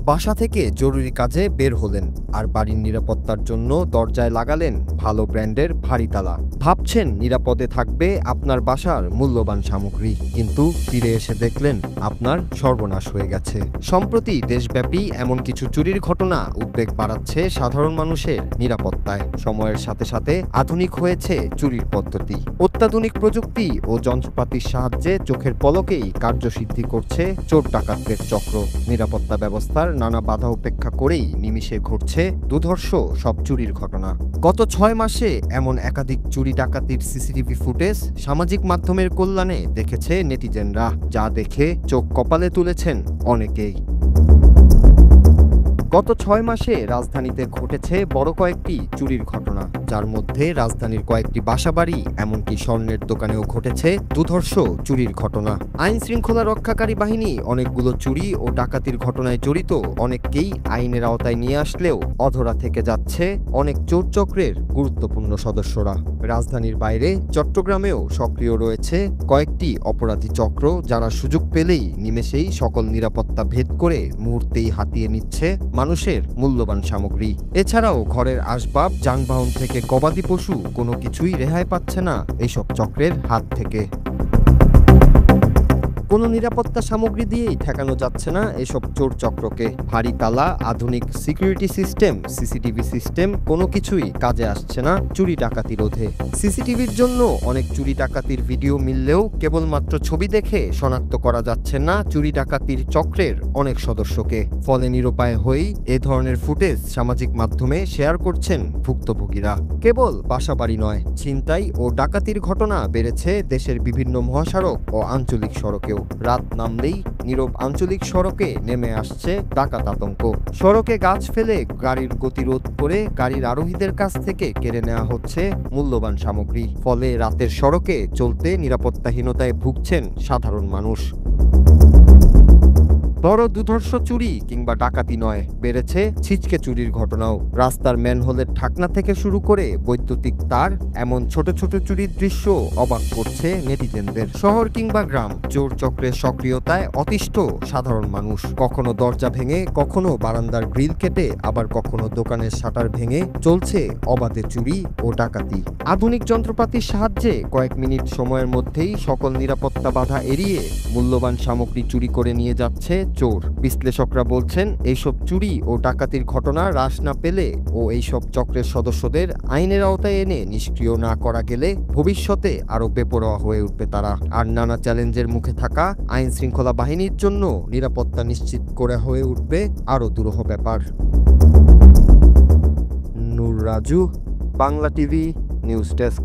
বাসা থেকে জরুরি কাজে বের হলেন আর বাড়ির নিরাপত্তার জন্য দরজায় লাগালেন ভালো ব্র্যান্ডের ভারী তালা। ভাবছেন নিরাপদে থাকবে আপনার বাসার মূল্যবান সামগ্রী, কিন্তু ফিরে এসে দেখলেন আপনার সর্বনাশ হয়ে গেছে। সম্প্রতি দেশব্যাপী এমন কিছু চুরির ঘটনা উদ্বেগ বাড়াচ্ছে সাধারণ মানুষের নিরাপত্তায়। সময়ের সাথে সাথে আধুনিক হয়েছে চুরির পদ্ধতি। অত্যাধুনিক প্রযুক্তি ও যন্ত্রপাতির সাহায্যে চোখের পলকেই কার্যসিদ্ধি করছে চোর ডাকাতদের চক্র। নিরাপত্তা ব্যবস্থার নানা বাধা উপেক্ষা করেই নিমিষে ঘটছে দুর্ধর্ষ সব চুরির ঘটনা। গত 6 মাসে এমন একাধিক চুরি ডাকাতির সিসিটিভি ফুটেজ সামাজিক মাধ্যমের কল্যাণে দেখেছে নেটিজেনরা, যা দেখে চোখ কপালে তুলেছেন অনেকেই। গত 6 মাসে রাজধানীতে ঘটেছে বড় কয়েকটি চুরির ঘটনা, যার মধ্যে রাজধানীর কয়েকটি বাসাবাড়ি এমনকি স্বর্ণের দোকানেও ঘটেছে দুর্ধর্ষ চুরির ঘটনা। আইন শৃঙ্খলা রক্ষাকারী বাহিনী অনেকগুলো চুরি ও ডাকাতির ঘটনায় জড়িত অনেককেই আইনের আওতায় নিয়ে আসলেও অধরা থেকে যাচ্ছে অনেক চোর চক্রের গুরুত্বপূর্ণ সদস্যরা। রাজধানীর বাইরে চট্টগ্রামেও সক্রিয় রয়েছে কয়েকটি অপরাধী চক্র, যারা সুযোগ পেলেই নিমেষেই সকল নিরাপত্তা ভেদ করে মুহূর্তেই হাতিয়ে নিচ্ছে মানুষের মূল্যবান সামগ্রী। এছাড়াও ঘরের আসবাব, যানবাহন থেকে গবাদি পশু কোনো কিছুই রেহাই পাচ্ছে না এইসব চক্রের হাত থেকে। কোনো নিরাপত্তা সামগ্রী দিয়েই ঠেকানো যাচ্ছে না এসব চোর চক্রকে। ভারী তালা, আধুনিক সিকিউরিটি সিস্টেম, সিসিটিভি সিস্টেম কোনো কিছুই কাজে আসছে না চুরি ডাকাতি রোধে। সিসিটিভির জন্য অনেক চুরি ডাকাতির ভিডিও মিললেও কেবলমাত্র ছবি দেখে শনাক্ত করা যাচ্ছে না চুরি ডাকাতির চক্রের অনেক সদস্যকে। ফলে নিরুপায় হয়েই এ ধরনের ফুটেজ সামাজিক মাধ্যমে শেয়ার করছেন ভুক্তভোগীরা। কেবল বাসাবাড়ি নয়, ছিনতাই ও ডাকাতির ঘটনা বেড়েছে দেশের বিভিন্ন মহাসড়ক ও আঞ্চলিক সড়কেও। রাত নামলেই নীরব আঞ্চলিক সড়কে নেমে আসছে ডাকাত আতঙ্ক। সড়কে গাছ ফেলে গাড়ির গতিরোধ করে গাড়ির আরোহীদের কাছ থেকে কেড়ে নেওয়া হচ্ছে মূল্যবান সামগ্রী। ফলে রাতের সড়কে চলতে নিরাপত্তাহীনতায় ভুগছেন সাধারণ মানুষ। বড় দুর্ধর্ষ চুরি কিংবা ডাকাতি নয়, বেড়েছে ছিচকে চুরির ঘটনাও। রাস্তার ম্যানহোলের ঢাকনা থেকে শুরু করে বৈদ্যুতিক তার, এমন ছোট ছোট চুরির দৃশ্য অবাক করছে নেটিজেনদের। শহর কিংবা গ্রাম, চোর চক্রের সক্রিয়তায় অতিষ্ঠ সাধারণ মানুষ। কখনো দরজা ভেঙে, কখনো বারান্দার গ্রিল কেটে, আবার কখনো দোকানের শাটার ভেঙে চলছে অবাধে চুরি ও ডাকাতি। আধুনিক যন্ত্রপাতির সাহায্যে কয়েক মিনিট সময়ের মধ্যেই সকল নিরাপত্তা বাধা এড়িয়ে মূল্যবান সামগ্রী চুরি করে নিয়ে যাচ্ছে চোর। বিশ্লেষকরা বলছেন, এইসব চুরি ও ডাকাতির ঘটনা হ্রাস না পেলে ও এইসব চক্রের সদস্যদের আইনের আওতায় এনে নিষ্ক্রিয় না করা গেলে ভবিষ্যতে আরো বেপরোয়া হয়ে উঠবে তারা। আর নানা চ্যালেঞ্জের মুখে থাকা আইন শৃঙ্খলা বাহিনীর জন্য নিরাপত্তা নিশ্চিত করে হয়ে উঠবে আরো দুরূহ ব্যাপার। Noor Raju, Bangla TV news desk.